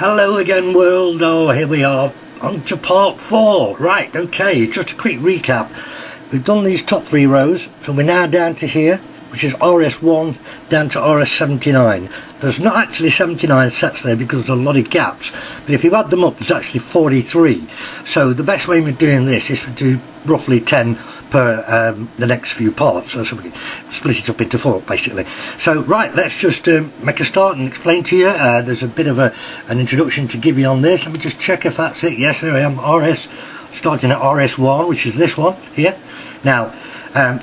Hello again world. Oh, here we are on to part 4. Right, okay, just a quick recap. We've done these top 3 rows, so we're now down to here, which is RS1 down to RS79. There's not actually 79 sets there because there's a lot of gaps, but if you add them up there's actually 43. So the best way of doing this is to do roughly 10 per the next few parts, so we split it up into 4 basically. So right, let's just make a start and explain to you. There's a bit of an introduction to give you on this. Let me just check if that's it. Yes, there I am. Starting at RS1, which is this one here. Now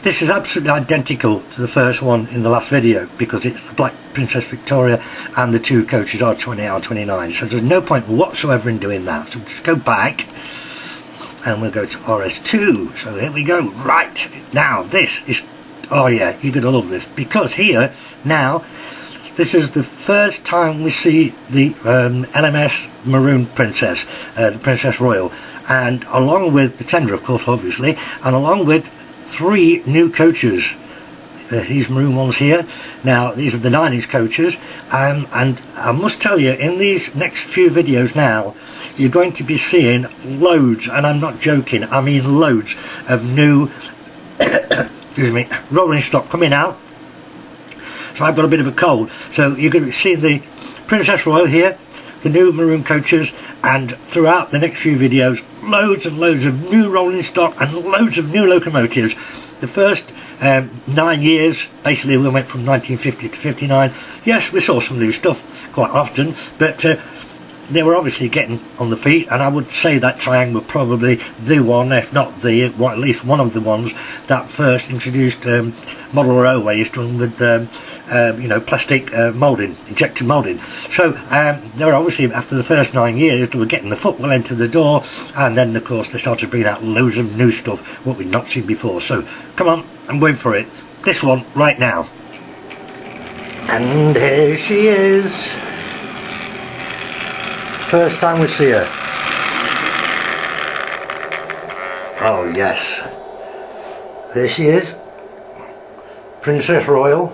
this is absolutely identical to the first one in the last video because it's the Black Princess Victoria and the 2 coaches R20, R29, so there's no point whatsoever in doing that. So just go back and we'll go to RS2. So here we go. Right, now this is, oh yeah, you're gonna love this, because here now this is the first time we see the LMS Maroon Princess, the Princess Royal, and along with the tender of course obviously, and along with 3 new coaches, these maroon ones here. Now these are the 9-inch coaches, and I must tell you, in these next few videos now you're going to be seeing loads, and I'm not joking, I mean loads of new excuse me, rolling stock coming out. So I've got a bit of a cold, so you're going to be seeing the Princess Royal here, the new maroon coaches, and throughout the next few videos loads and loads of new rolling stock and loads of new locomotives. The first 9 years basically we went from 1950 to 59. Yes, we saw some new stuff quite often, but they were obviously getting on the feet, and I would say that Triang were probably the one, if not the one, at least one of the ones that first introduced model railways done with you know, plastic moulding, injected moulding. So they were obviously, after the first 9 years, they were getting the foot well into the door, and then of course they started bringing out loads of new stuff what we'd not seen before. So come on, I'm going for it. This one right now. And here she is. First time we see her. Oh yes, there she is, Princess Royal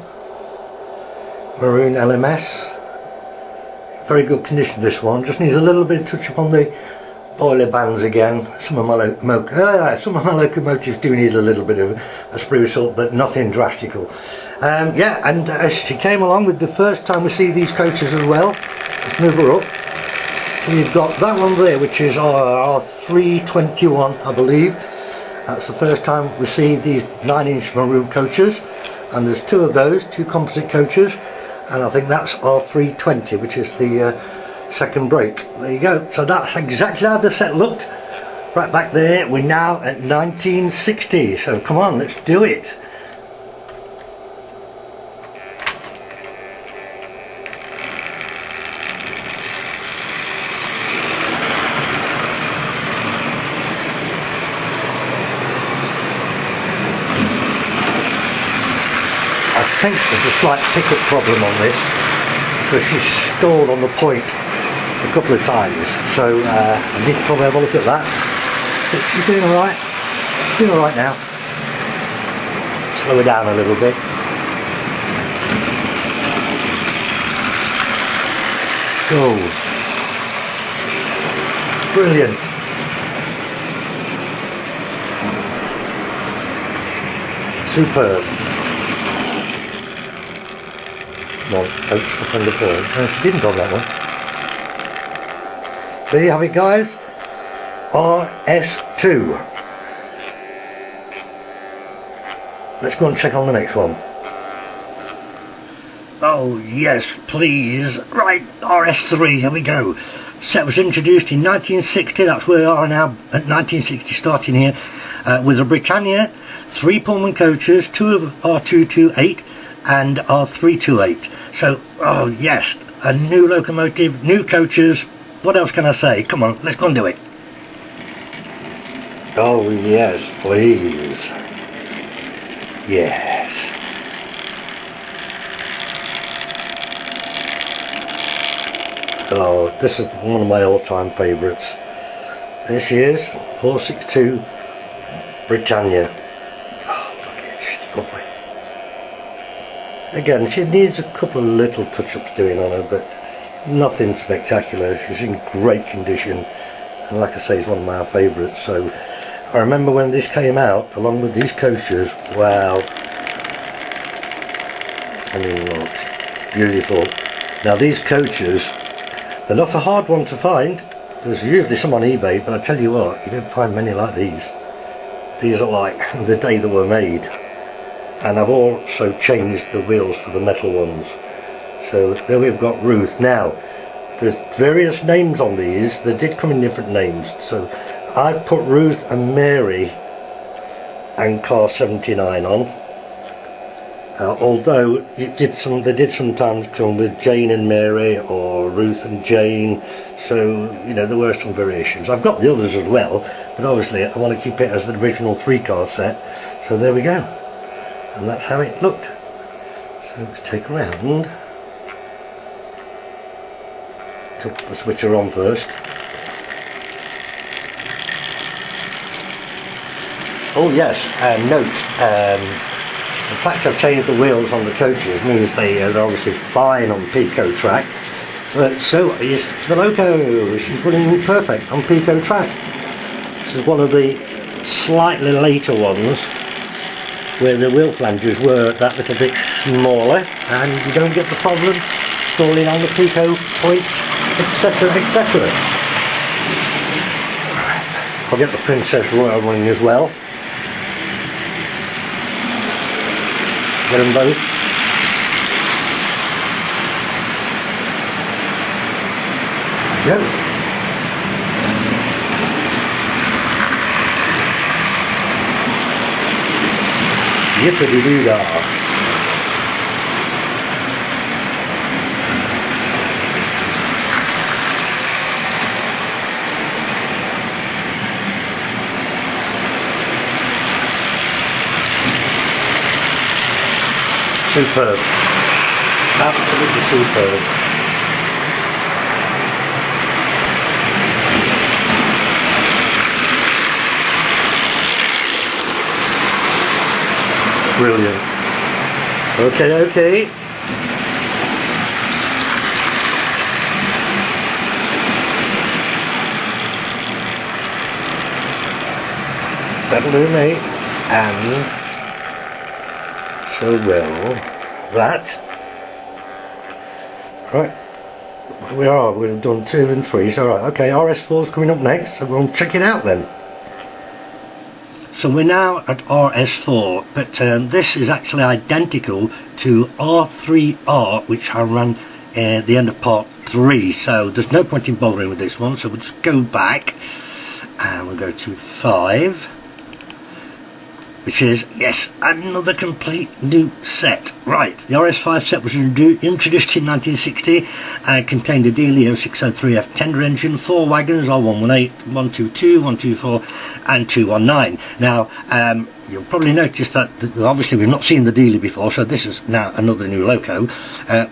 Maroon LMS. Very good condition this one, just needs a little bit of touch up on the boiler bands again. Some of my locomotives do need a little bit of a spruce up, but nothing drastical. Yeah, and she came along with the first time we see these coaches as well. Let's move her up. So you've got that one there, which is our R321, I believe. That's the first time we see these 9-inch maroon coaches, and there's 2 of those, 2 composite coaches, and I think that's R320, which is the second break. There you go. So that's exactly how the set looked. Right back there, we're now at 1960, so come on, let's do it. I think there's a slight pickup problem on this because she's stalled on the point a couple of times, so I need to probably have a look at that. But she's doing alright. She's doing alright now. Slow her down a little bit. Go. Brilliant. Superb. Well, don't stop on the ball. No, she didn't on that one. There you have it guys. RS2. Let's go and check on the next one. Oh yes, please. Right, RS3, here we go. Set was introduced in 1960, that's where we are now at 1960, starting here with a Britannia, 3 Pullman coaches, 2 of R228 and R328. So, oh yes, a new locomotive, new coaches. What else can I say? Come on, let's go and do it. Oh yes, please. Yes. Oh, this is one of my all-time favourites. There she is, 462 Britannia. Oh, look at it, she's lovely. Again, she needs a couple of little touch-ups doing on her, but nothing spectacular. It's in great condition, and like I say, it's one of my favourites. So I remember when this came out along with these coasters, wow, I mean, look, it's beautiful. Now these coaches, they're not a hard one to find. There's usually some on eBay, but I tell you what, you don't find many like these. These are like the day they were made. And I've also changed the wheels for the metal ones. So there we've got Ruth. Now, there's various names on these. They did come in different names. So I've put Ruth and Mary and car 79 on. Although they did sometimes come with Jane and Mary or Ruth and Jane, so you know there were some variations. I've got the others as well, but obviously I want to keep it as the original 3-car set. So there we go, and that's how it looked. So let's take a round. Put the switcher on first. Oh yes, note. The fact I've changed the wheels on the coaches means they're obviously fine on Pico track, but so is the Loco, which is running perfect on Pico track. This is one of the slightly later ones where the wheel flanges were that little bit smaller, and you don't get the problem stalling on the Pico points, etc, etc. I'll get the Princess Royal running as well. Get them both. There we go. Yippity-doo-dah. Superb. Absolutely superb. Brilliant. Okay. That'll do, mate. And so will that. Right, we've done 2 and 3, so right, okay, RS4's coming up next, so we'll check it out then. So we're now at RS4, but this is actually identical to R3R, which I ran at the end of part 3, so there's no point in bothering with this one, so we'll just go back and we'll go to 5. Which is, yes, another complete new set. Right, the RS5 set was introduced in 1960 and contained a Dealey 0603F tender engine, 4 wagons, R118, 122, 124 and 219. Now, you'll probably notice that obviously we've not seen the Dealey before, so this is now another new Loco.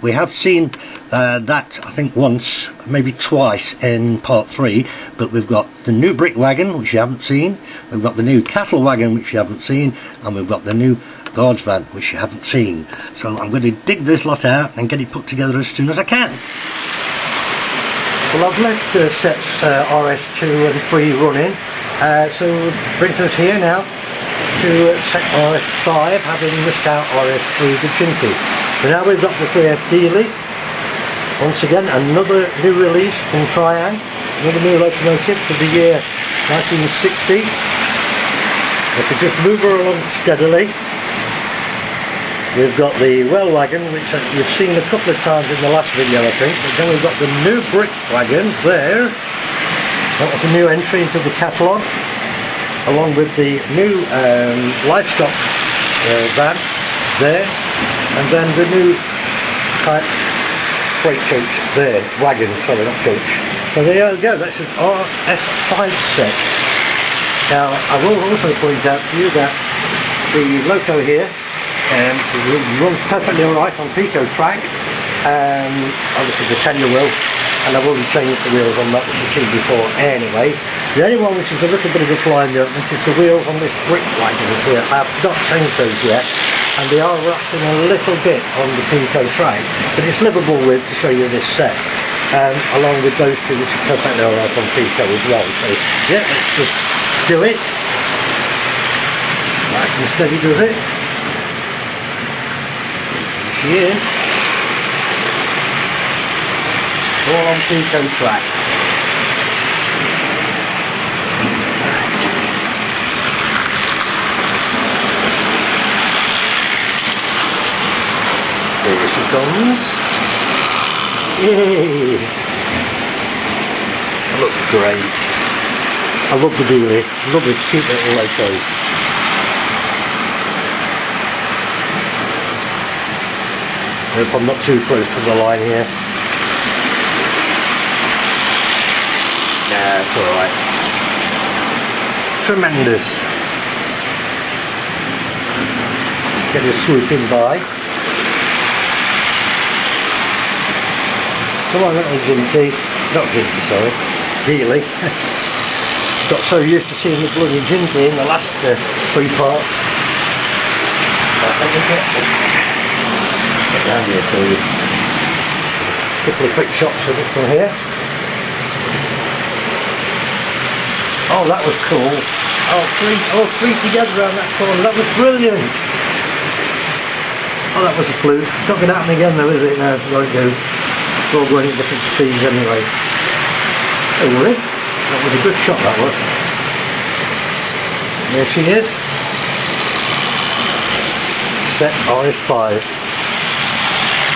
We have seen that I think once, maybe twice in part 3, but we've got the new brick wagon, which you haven't seen, we've got the new cattle wagon, which you haven't seen, and we've got the new guards van, which you haven't seen. So I'm going to dig this lot out and get it put together as soon as I can. Well, I've left sets RS2 and 3 running, so it brings us here now to set RS5, having missed out RS3 the Chinky. So now we've got the 3F Dealey. Once again, another new release from Triang, another new locomotive for the year 1960. If we just move her along steadily, we've got the well wagon, which you've seen a couple of times in the last video, I think. But then we've got the new brick wagon there. That was a new entry into the catalogue, along with the new livestock van there, and then the new type freight coach there, wagon, sorry, not coach. So there you go, that's an RS5 set. Now I will also point out to you that the Loco here runs perfectly alright on Pico track, obviously the tenure wheel, and I've already changed the wheels on that, which you've seen before anyway. The only one which is a little bit of a fly in the ointment is the wheels on this brick wagon here. I've not changed those yet, and they are rocking a little bit on the Pico track, but it's livable with to show you this set. along with those two, which are perfectly alright on Pico as well. So yeah, let's just do it. Nice and steady does it. There she is. All on Pico track. There she comes. Yay! Looks great. I love the dealie. Love the cute little loco. Hope I'm not too close to the line here. Yeah, it's alright. Tremendous. Get a swooping by. Come on, little Ginty. Not Ginty, sorry. Dealie. Got so used to seeing the bloody Ginty in the last 3 parts. Let me get down here for you. Couple of quick shots of it from here. Oh, that was cool. Oh, three together around that corner. That was brilliant. Oh, that was a fluke. Not going to happen again though, is it? No, it won't do. We're all going at different speeds anyway. No worries. That was a good shot, that was. There she is. Set RS5.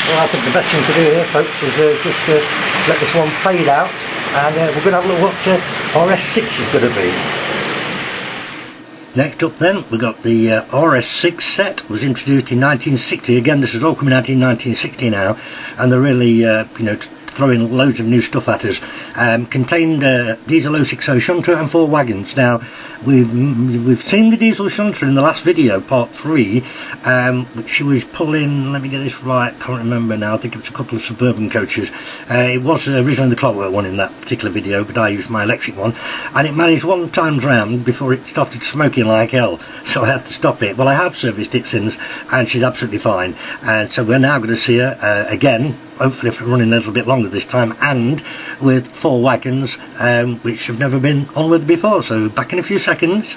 Well, I think the best thing to do here, folks, is just let this one fade out, and we're going to have a look what RS6 is going to be. Next up then, we've got the RS6 set. Was introduced in 1960. Again, this is all coming out in 1960 now, and they're really, you know, throwing loads of new stuff at us. Contained diesel 060 shunter and 4 wagons. Now, we've seen the diesel shunter in the last video, part 3, which she was pulling, let me get this right, can't remember now, I think it was a couple of suburban coaches. It was originally the clockwork one in that particular video, but I used my electric one, and it managed 1 time round before it started smoking like hell, so I had to stop it. Well, I have serviced it since, and she's absolutely fine, and so we're now going to see her again, hopefully for running a little bit longer this time, and with 4 wagons, which have never been on with before. So back in a few seconds.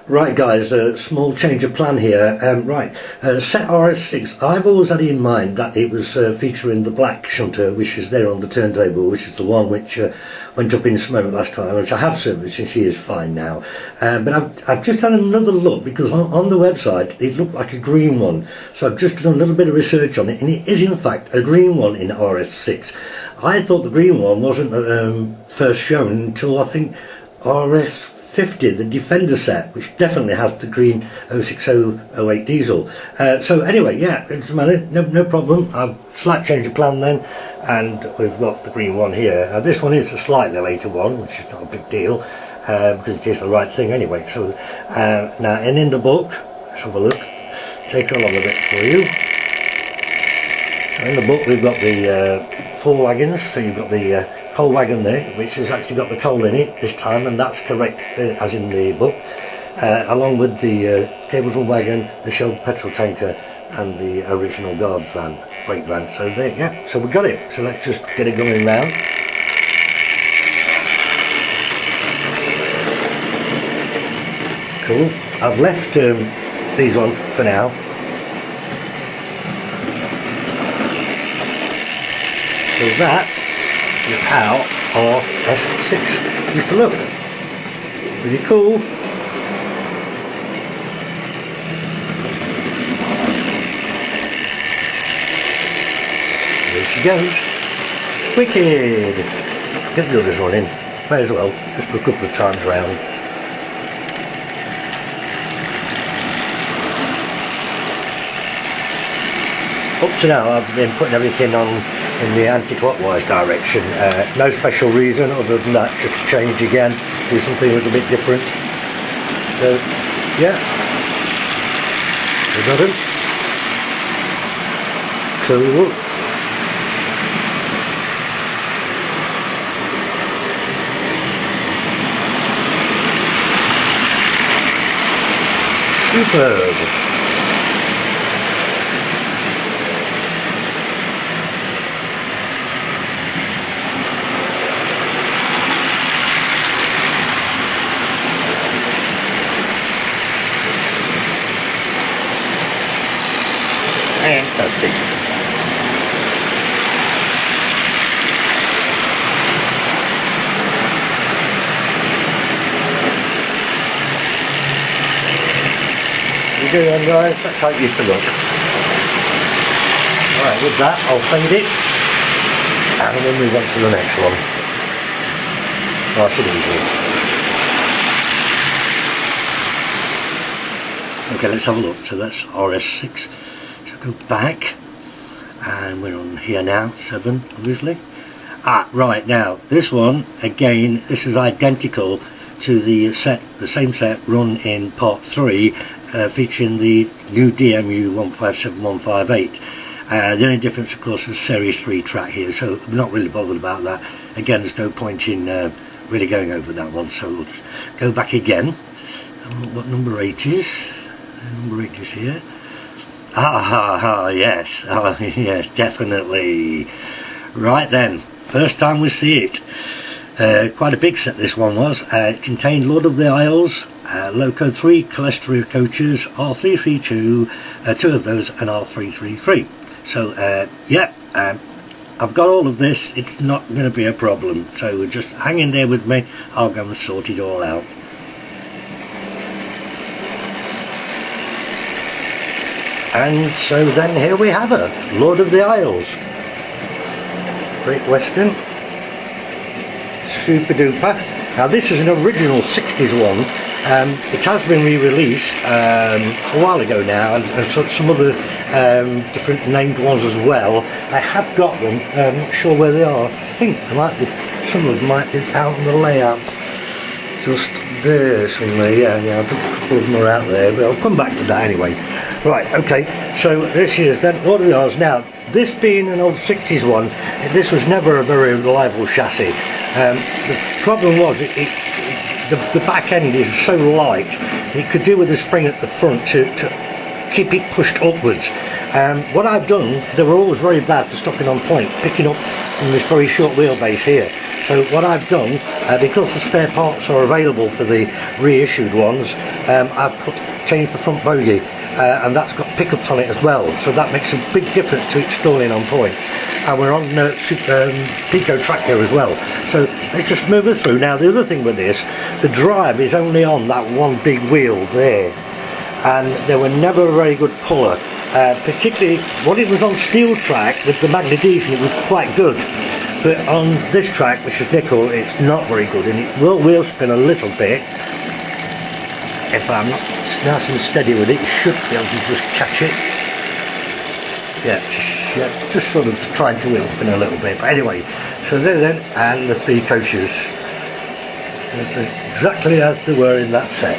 Right guys, a small change of plan here. Set RS6, I've always had in mind that it was featuring the black shunter, which is there on the turntable, which is the one which went up in smoke last time, which I have serviced and she is fine now. But I've just had another look, because on the website it looked like a green one, so I've just done a little bit of research on it, and it is in fact a green one in RS6. I thought the green one wasn't first shown until I think RS15, the Defender set, which definitely has the green 06008 diesel. So anyway, yeah, it doesn't matter, no problem. I've slight change of plan then, and we've got the green one here. This one is a slightly later one, which is not a big deal, because it is the right thing anyway. So now, and in the book, let's have a look, take her along a bit for you. In the book we've got the 4 wagons, so you've got the coal wagon there, which has actually got the coal in it this time, and that's correct as in the book, along with the Cablesville wagon, the Shell petrol tanker, and the original guards van, brake van. So there, yeah, so we've got it. So let's just get it going round. Cool. I've left these on for now. So that is how RS6 used to look. Pretty cool. There she goes. Wicked. Get the others running. May as well, just for a couple of times round. Up to now I've been putting everything on in the anti-clockwise direction. No special reason other than that, just to change again, do something a little bit different. So yeah, we got him. Cool. Superb. quality. You do then, guys, that's how it used to look. Alright, with that I'll fade it and we'll move on to the next one. Nice and easy. Okay, let's have a look. So that's RS6. So go back and we're on here now, 7 obviously. Right, now this one again, this is identical to the same set run in part 3, featuring the new DMU 157158. The only difference of course is series 3 track here, so I'm not really bothered about that. Again, there's no point in really going over that one, so we'll just go back again. What number 8 is? Number 8 is here. Yes, yes, definitely. Right then, first time we see it. Quite a big set this one was. It contained Lord of the Isles, Loco 3 cholesterol coaches, R332, 2 of those, and R333. So yeah, I've got all of this. It's not going to be a problem, so just hang in there with me. I'll go and sort it all out. And so then here we have her, Lord of the Isles, Great Western, super duper. Now this is an original 60s one. It has been re-released a while ago now, and some other different named ones as well. I have got them, not sure where they are. I think there might be, some of them might be out in the layout. Just there somewhere, yeah, I think a couple of them are out there, but I'll come back to that anyway. Right, okay, so this is then Lord of the Isles. Now, this being an old 60s one, this was never a very reliable chassis. The problem was, the back end is so light, it could do with a spring at the front to keep it pushed upwards. What I've done, they were always very bad for stopping on point, picking up from this very short wheelbase here. So what I've done, because the spare parts are available for the reissued ones, I've changed the front bogie, and that's got pickups on it as well, so that makes a big difference to it stalling on point. And we're on Pico track here as well, so let's just move it through. Now the other thing with this, the drive is only on that one big wheel there, and they were never a very good puller, particularly when it was on steel track with the magnetism, it was quite good. But on this track, which is nickel, it's not very good, and it will wheel spin a little bit. If I'm not nice and steady with it, you should be able to just catch it. Yeah, just sort of trying to wheel spin a little bit. But anyway, so there then, and the 3 coaches, exactly as they were in that set.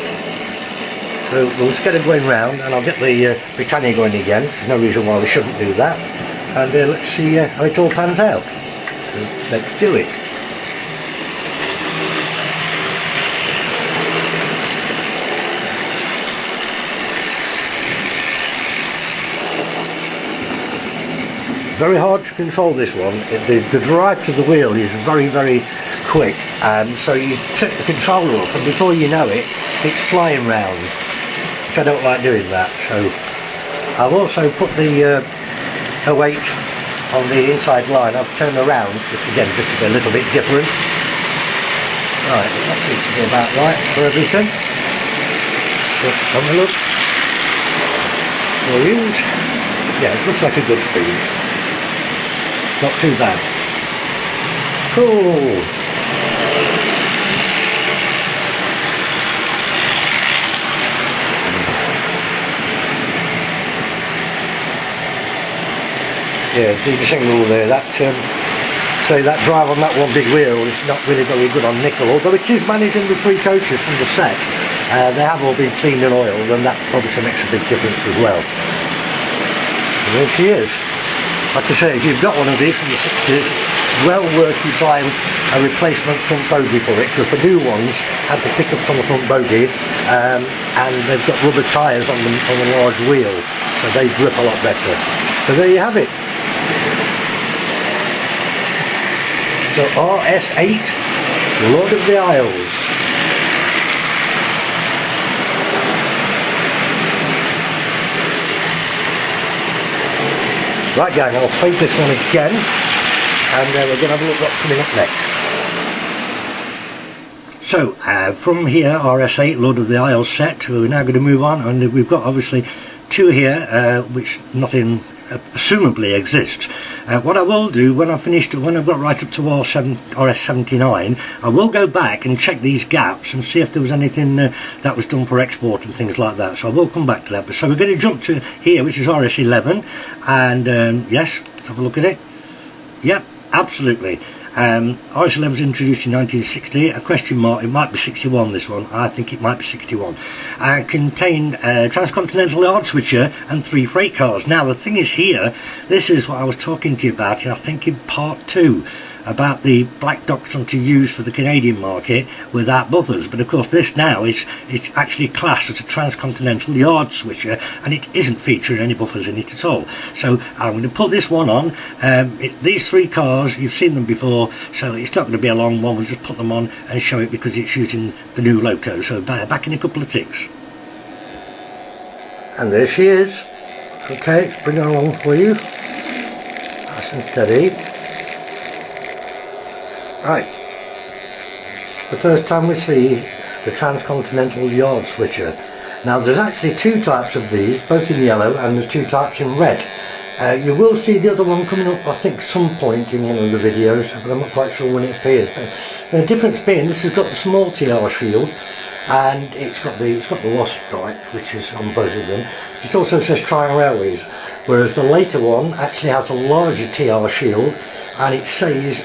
So we'll just get them going round, and I'll get the Britannia going again. There's no reason why we shouldn't do that. And let's see how it all pans out. So let's do it. Very hard to control this one. The drive to the wheel is very, very quick, and so you take the controller up and before you know it, it's flying round, which I don't like doing that. So I've also put the weight on the inside line. I've turned around just to be a little bit different. Right, that seems to be about right for everything. So have a look. We'll use, yeah, it looks like a good speed. Not too bad. Cool. Yeah, do the single there. That say that drive on that one big wheel is not really very good on nickel, although it is managing the 3 coaches from the set. They have all been cleaned and oiled, and that obviously makes a big difference as well. And there she is. Like I say, if you've got one of these from the 60s, it's well worth you buying a replacement front bogie for it, because the new ones have the pickups on the front bogie, and they've got rubber tyres on the large wheel, so they grip a lot better. So there you have it. So RS8, Lord of the Isles. Right gang, I'll fade this one again, and we're going to have a look what's coming up next. So from here, RS8, Lord of the Isles set, we're now going to move on, and we've got obviously two here, which nothing assumably exists. What I will do when I've got right up to RS79, I will go back and check these gaps and see if there was anything that was done for export and things like that. So I will come back to that. But so we're going to jump to here, which is RS11, and yes, let's have a look at it. Yep, absolutely. RS11 was introduced in 1960, a question mark, it might be 61 this one, I think it might be 61, and contained a transcontinental yard switcher and 3 freight cars. Now the thing is here, this is what I was talking to you about, and I think in part 2, about the black doctrine to use for the Canadian market without buffers. But of course this now is actually classed as a transcontinental yard switcher, and it isn't featuring any buffers in it at all. So I'm going to put this one on. These 3 cars, you've seen them before, so it's not going to be a long one. We'll just put them on and show it because it's using the new loco. So back in a couple of ticks. And there she is. Okay, let's bring her along for you. Nice and steady. Right, the first time we see the transcontinental yard switcher. Now there's actually 2 types of these, both in yellow, and there's 2 types in red. You will see the other one coming up, I think, some point in one of the videos, but I'm not quite sure when it appears. But the difference being, this has got the small TR shield, and it's got the wasp stripe, which is on both of them. It also says Triang Railways, whereas the later one actually has a larger TR shield, and it says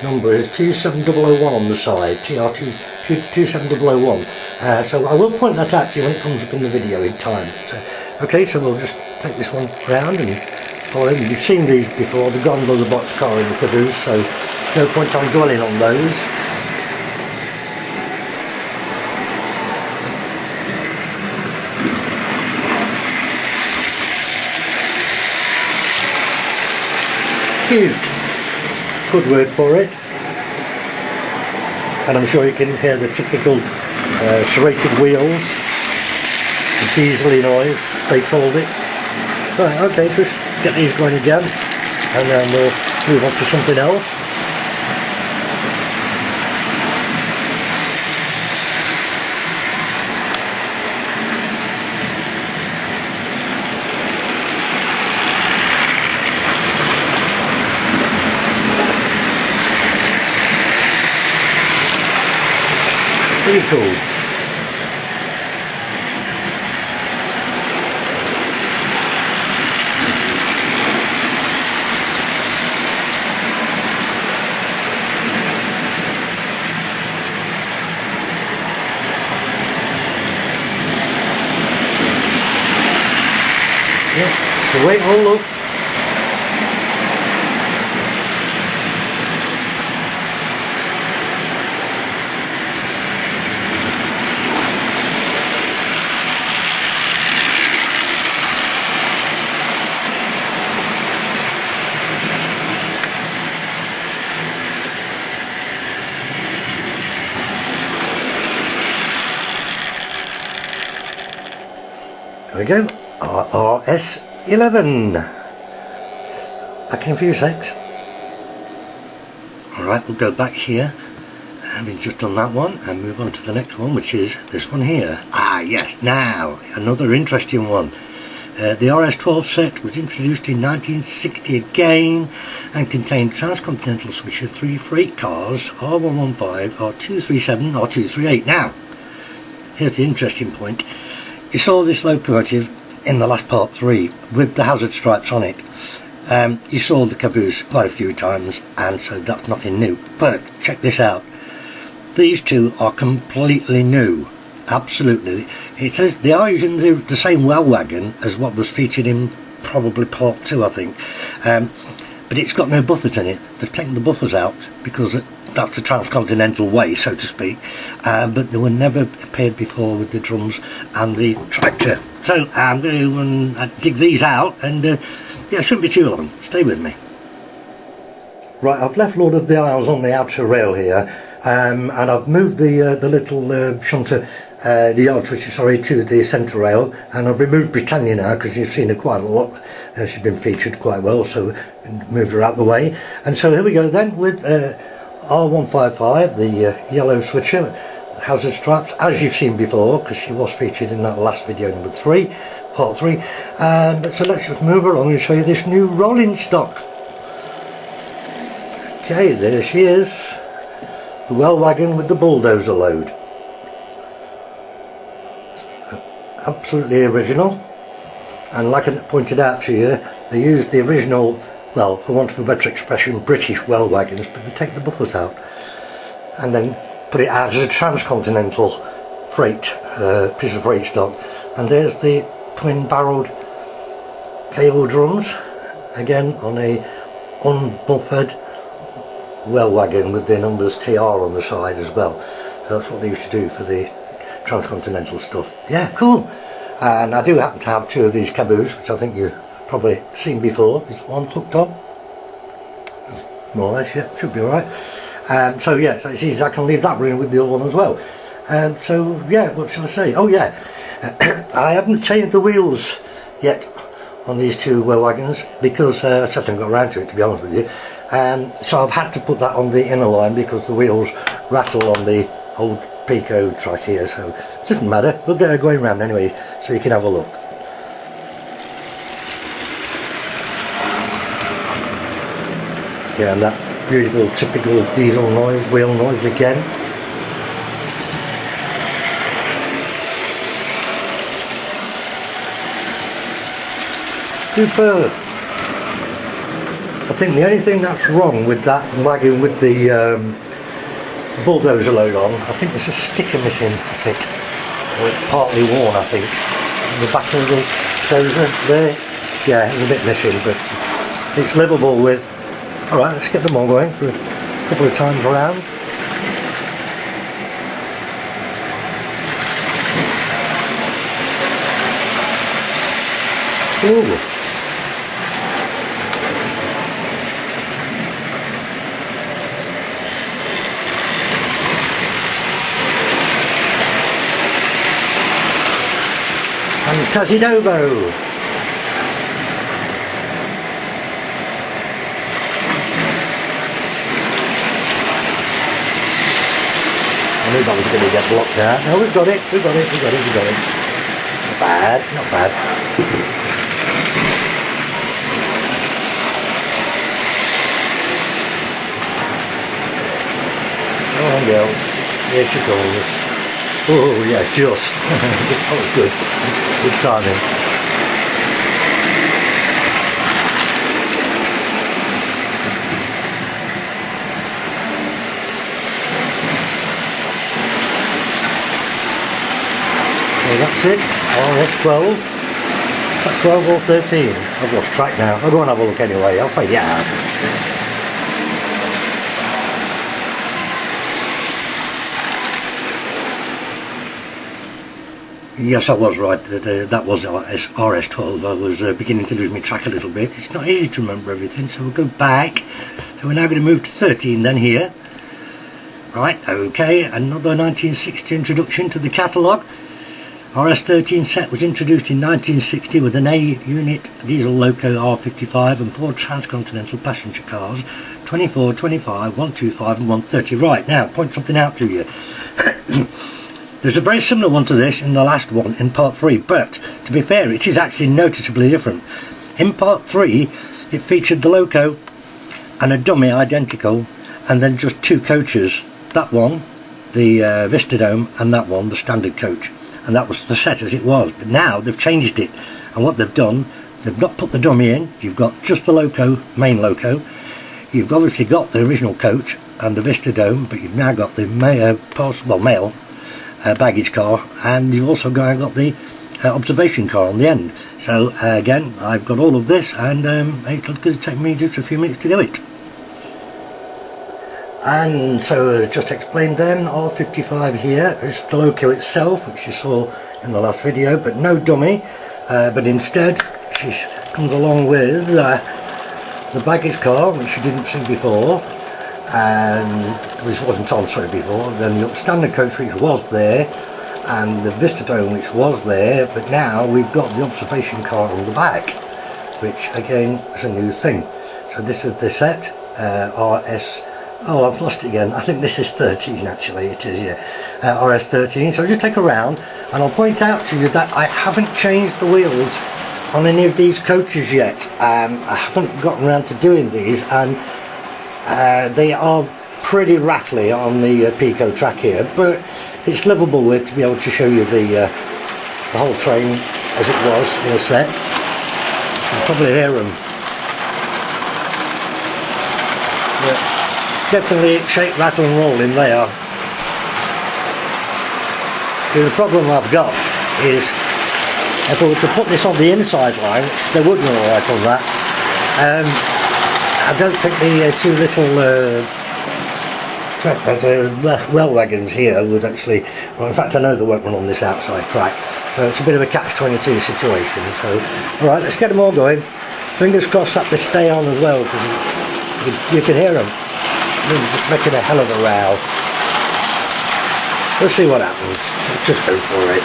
number is 27001 on the side, TR 27001. So I will point that out to you when it comes up in the video in time. So, okay, so we'll just take this one round and follow them. You've seen these before, the gondola, the boxcar and the caboose, so no point on dwelling on those. Cute, good word for it, and I'm sure you can hear the typical serrated wheels, the diesely noise they called it. Right, okay, just get these going again, and then we'll move on to something else. Pretty cool. Yeah, it's the way it all looked. There we go, RS11. Back in a few secs. Alright, we'll go back here, having just done that one, and move on to the next one, which is this one here. Ah yes, now, another interesting one. The RS12 set was introduced in 1960 again, and contained transcontinental switcher 3 freight cars, R115, R237, R238. Now, here's the interesting point. You saw this locomotive in the last part 3 with the hazard stripes on it. You saw the caboose quite a few times, and so that's nothing new. But check this out. These 2 are completely new. Absolutely. It says they are using the same well wagon as what was featured in probably part 2, I think. But it's got no buffers in it. They've taken the buffers out because that's the transcontinental way, so to speak, but they were never appeared before with the drums and the tractor. So I'm going to dig these out, and yeah, it shouldn't be too long. Stay with me. Right, I've left Lord of the Isles on the outer rail here, and I've moved the little shunter the yard switch, sorry, to the centre rail, and I've removed Britannia now because you've seen her quite a lot. She's been featured quite well, so moved her out the way. And so here we go then with R155, the yellow switcher, hazard straps, as you've seen before, because she was featured in that last video, number 3, part 3. So let's just move along and show you this new rolling stock. Okay, there she is, the well wagon with the bulldozer load. Absolutely original, and like I pointed out to you, they used the original, well, for want of a better expression, British well wagons, but they take the buffers out and then put it out as a transcontinental freight, piece of freight stock. And there's the twin barreled cable drums, again on a unbuffered well wagon with the numbers TR on the side as well. So that's what they used to do for the transcontinental stuff. Yeah, cool. And I do happen to have 2 of these caboose, which I think you've probably seen before. Is one hooked on? More or less, yeah, should be alright. So yeah, so it's easy, I can leave that room with the other one as well. So yeah, what shall I say? Oh yeah, I haven't changed the wheels yet on these 2 well wagons because I just haven't got around to it, to be honest with you. So I've had to put that on the inner line because the wheels rattle on the old Pico track here, so it doesn't matter. We'll get her going round anyway so you can have a look. Yeah, and that beautiful typical diesel noise, wheel noise again. Superb. I think the only thing that's wrong with that wagon with the bulldozer load on, I think there's a sticker missing, I think, or it's partly worn, I think, on the back of the dozer there. Yeah, it's a bit missing, but it's livable with. Alright, let's get them all going for a couple of times around. Ooh. And Tazinovo. I knew that was going to get blocked out. No, we've got it. Not bad, not bad. Oh yeah, here she goes. Oh yeah, just. That was good. Good timing. So that's it, RS12. Is that 12 or 13? I've lost track now. I'll go and have a look anyway, I'll find it out. Yes, I was right. That was RS12. I was beginning to lose my track a little bit. It's not easy to remember everything, so we'll go back. So we're now going to move to 13 then here. Right, okay, another 1960 introduction to the catalogue. RS13 set was introduced in 1960 with an A-unit diesel loco R55 and 4 transcontinental passenger cars, 24, 25, 125 and 130. Right, now, point something out to you. There's a very similar one to this in the last one, in part 3, but to be fair, it is actually noticeably different. In part 3, it featured the loco and a dummy identical, and then just 2 coaches. That one, the Vistadome, and that one, the standard coach. And that was the set as it was. But now they've changed it, and what they've done, they've not put the dummy in. You've got just the loco, main loco. You've obviously got the original coach and the Vistadome, but you've now got the mail baggage car, and you've also got the observation car on the end. So again, I've got all of this, and it's going to take me just a few minutes to do it. And so just explained then, R55 here is the loco itself, which you saw in the last video, but no dummy, but instead she comes along with the baggage car, which you didn't see before, and which wasn't on, sorry, before, then the standard coach which was there, and the Vista Dome, which was there, but now we've got the observation car on the back, which again is a new thing. So this is the set, RS, oh I've lost it again, I think this is 13 actually, it is, yeah, RS13. So I'll just take a round and I'll point out to you that I haven't changed the wheels on any of these coaches yet. I haven't gotten around to doing these, and they are pretty rattly on the Pico track here, but it's livable with to be able to show you the whole train as it was in a set. You can probably hear them. Yeah, definitely shake, rattle and roll in there. The problem I've got is if I were to put this on the inside line, which they would all right on that, I don't think the two little well wagons here would actually, well in fact I know they won't run on this outside track, so it's a bit of a catch-22 situation. So alright, let's get them all going. Fingers crossed that they stay on as well, because you can hear them. They're just making a hell of a row. We'll see what happens. Let's just go for it.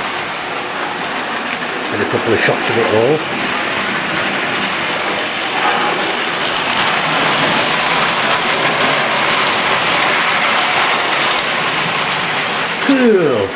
Get a couple of shots of it all. Cool.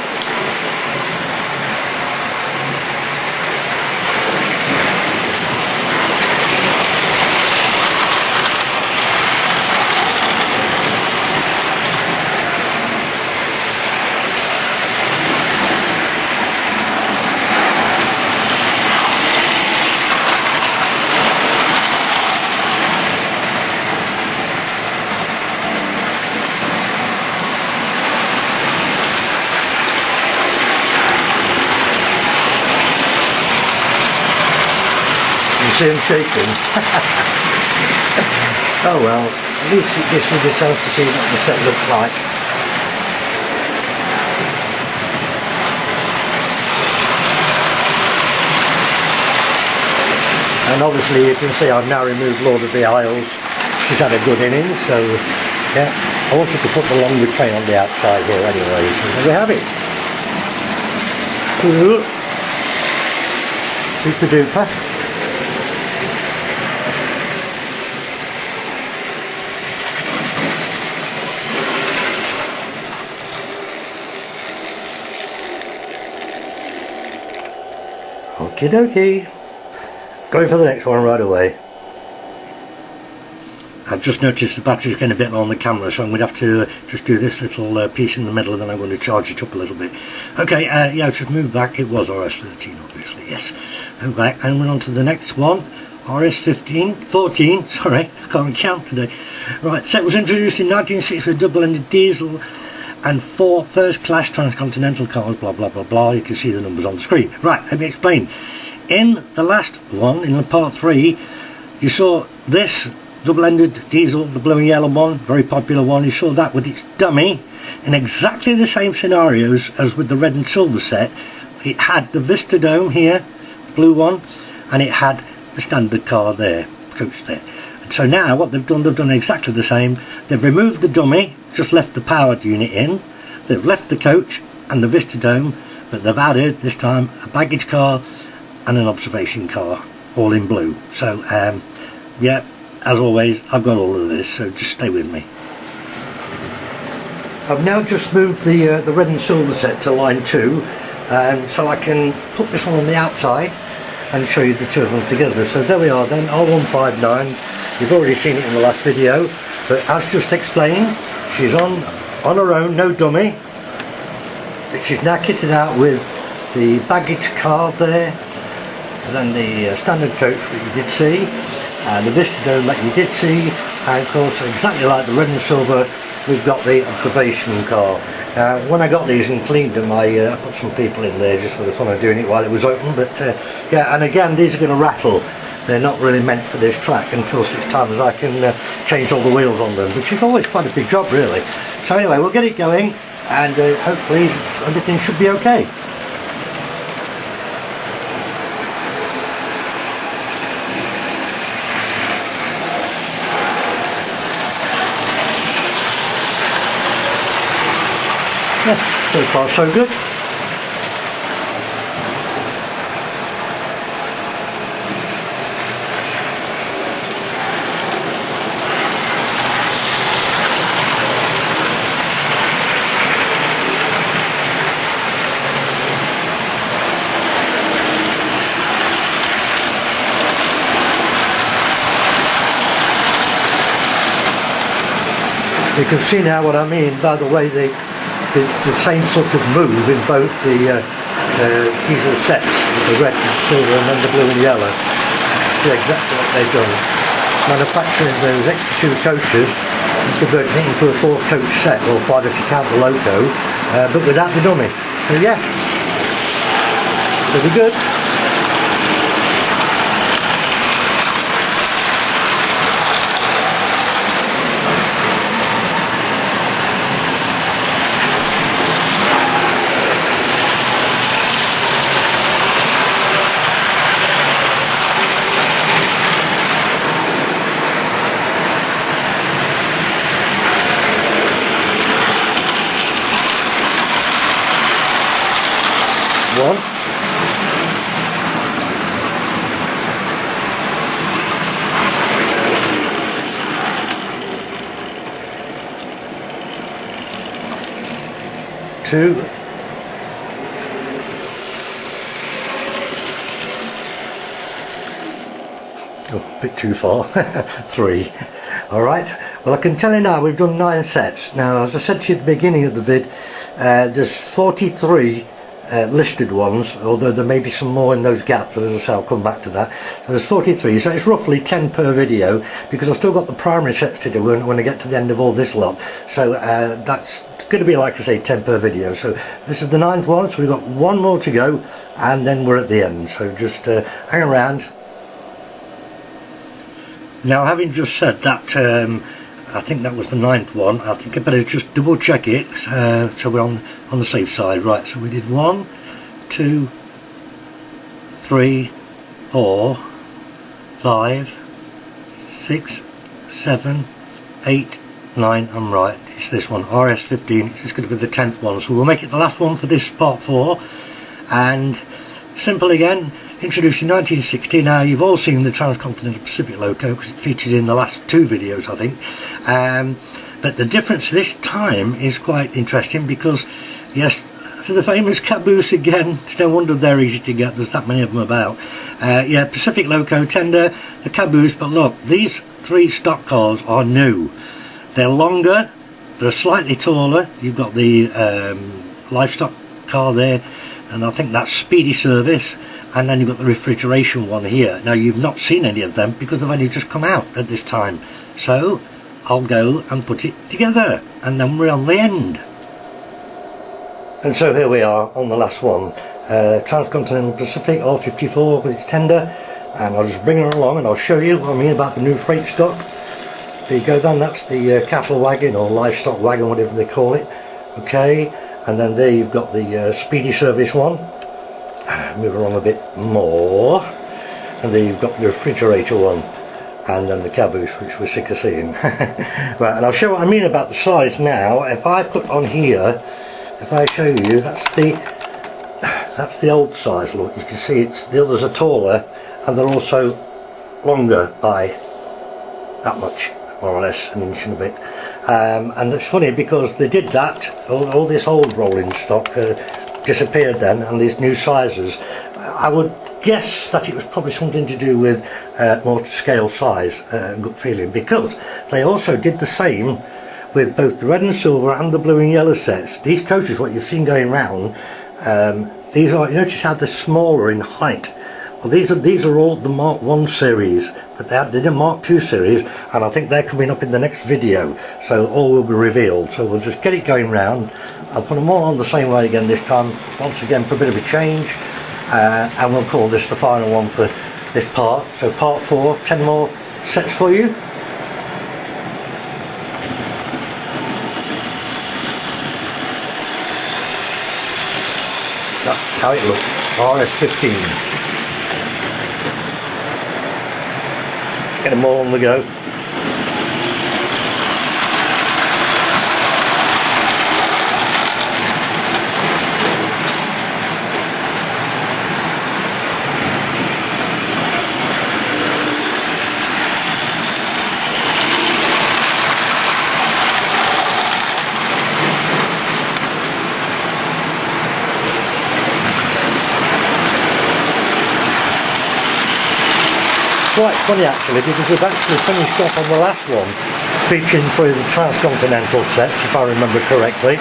See him shaking. Oh well, at least it gives you the chance to see what the set looks like. And obviously you can see I've now removed Lord of the Isles. She's had a good innings, so yeah. I wanted to put the longer train on the outside here anyway, so there we have it. Cool. Super duper. Okie dokie. Going for the next one right away. I've just noticed the battery's getting a bit low on the camera, so I'm going to have to just do this little piece in the middle, and then I'm going to charge it up a little bit. Okay, yeah, just move back. It was RS13 obviously, yes. Move back and we're on to the next one. RS15, 14, sorry, I can't count today. Right, set was introduced in 1960 with double-ended diesel and 4 first-class transcontinental cars, blah blah blah blah. You can see the numbers on the screen. Right, let me explain. In the last one, in the part 3, you saw this double-ended diesel, the blue and yellow one, very popular one. You saw that with its dummy in exactly the same scenarios as with the red and silver set. It had the Vista Dome here, the blue one, and it had the standard car there, coach there. And so now what they've done exactly the same. They've removed the dummy, just left the powered unit in. They've left the coach and the Vista Dome, but they've added this time a baggage car and an observation car, all in blue. So yeah, as always, I've got all of this, so just stay with me. I've now just moved the red and silver set to line 2, so I can put this one on the outside and show you the two of them together. So there we are then, R159. You've already seen it in the last video, but as just explained, she's on her own, no dummy. She's now kitted out with the baggage car there, and then the standard coach that you did see, and the Vista Dome that you did see, and of course exactly like the red and silver, we've got the observation car. When I got these and cleaned them, I put some people in there just for the fun of doing it while it was open, but yeah, and again these are going to rattle. They're not really meant for this track until such time as I can change all the wheels on them, which is always quite a big job really. So anyway, we'll get it going, and hopefully everything should be okay. Yeah, so far so good. You can see now what I mean by the way the same sort of move in both the diesel sets, the red and silver and then the blue and yellow. See exactly what they've done. Manufacturing those extra 2 coaches and converting it into a 4 coach set, or 5 if you count the loco, but without the dummy. So yeah, pretty good. One. Two. Oh, a bit too far. 3. Alright, well I can tell you now we've done 9 sets. Now as I said to you at the beginning of the vid, there's 43 listed ones, although there may be some more in those gaps, but as I say I'll come back to that. So there's 43, so it's roughly 10 per video, because I've still got the primary sets to do when I get to the end of all this lot. So that's going to be, like I say, 10 per video. So this is the 9th one, so we've got 1 more to go and then we're at the end, so just hang around. Now having just said that, I think that was the 9th one. I think I better just double check it, so we're on the safe side. Right, so we did 1, 2, 3, 4, 5, 6, 7, 8, 9. I'm right, it's this one, RS15. It's going to be the 10th one, so we'll make it the last one for this part 4. And simple again, introducing 1960. Now you've all seen the Transcontinental Pacific loco because it features in the last 2 videos, I think. But the difference this time is quite interesting because, yes, to the famous caboose again. It's no wonder they're easy to get, there's that many of them about. Yeah, Pacific loco, tender, the caboose, but look, these 3 stock cars are new. They're longer, they're slightly taller. You've got the livestock car there, and I think that's speedy service. And then you've got the refrigeration one here. Now you've not seen any of them because they've only just come out at this time. So I'll go and put it together and then we're on the end. And so here we are on the last one. Transcontinental Pacific R54 with its tender. And I'll just bring her along and I'll show you what I mean about the new freight stock. There you go then, that's the cattle wagon or livestock wagon, whatever they call it. Okay, and then there you've got the speedy service one. Move along a bit more, and then you've got the refrigerator one, and then the caboose, which we're sick of seeing. Right, and I'll show what I mean about the size now. If I put on here, if I show you, that's the old size. Look, you can see the others are taller, and they're also longer by that much, more or less, an inch and a bit. And it's funny because they did that. All this old rolling stock disappeared then, and these new sizes, I would guess that it was probably something to do with more scale size, gut feeling, because they also did the same with both the red and silver and the blue and yellow sets. These coaches, what you've seen going round, these are, you notice how they're smaller in height. Well, these are all the Mark 1 series, but they did a Mark 2 series, and I think they're coming up in the next video, so all will be revealed. So we'll just get it going round. I'll put them all on the same way again this time, once again for a bit of a change, and we'll call this the final one for this part. So part 4, 10 more sets for you. That's how it looks, RS15. Get them all on the go. Quite funny actually, because we've actually finished off on the last one featuring through the transcontinental sets, if I remember correctly.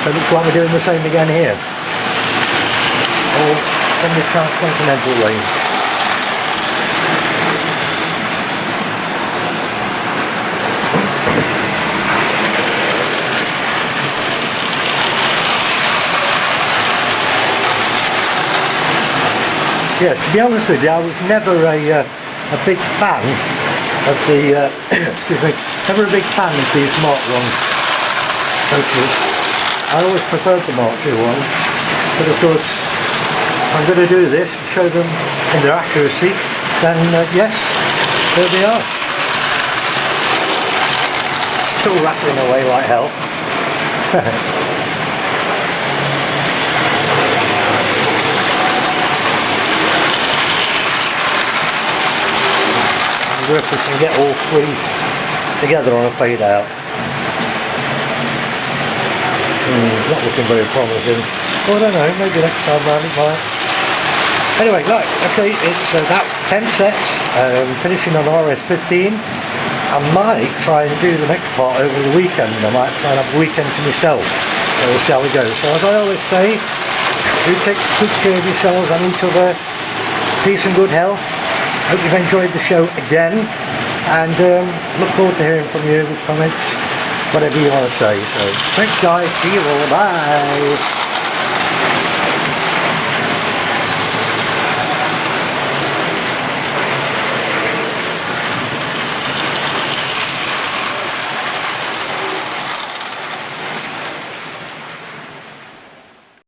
So it looks like we're doing the same again here. All from the transcontinental range. Yes, to be honest with you, I was never a big fan of the, excuse me, never a big fan of these Mark 1 coaches. I always preferred the Mark 2 ones, but of course, I'm going to do this, show them in their accuracy, then yes, there they are. Still rattling away like hell. If we can get all three together on a fade out. Not looking very promising. Oh, I don't know, maybe next time round it might. Anyway, right, okay, it's that's 10 sets, finishing on RS15. I might try and do the next part over the weekend. I might try and have a weekend to myself. So we'll see how it goes. So as I always say, do take good care of yourselves and each other. Peace and good health. Hope you've enjoyed the show again, and look forward to hearing from you with comments, whatever you want to say. So thanks guys, see you all, bye.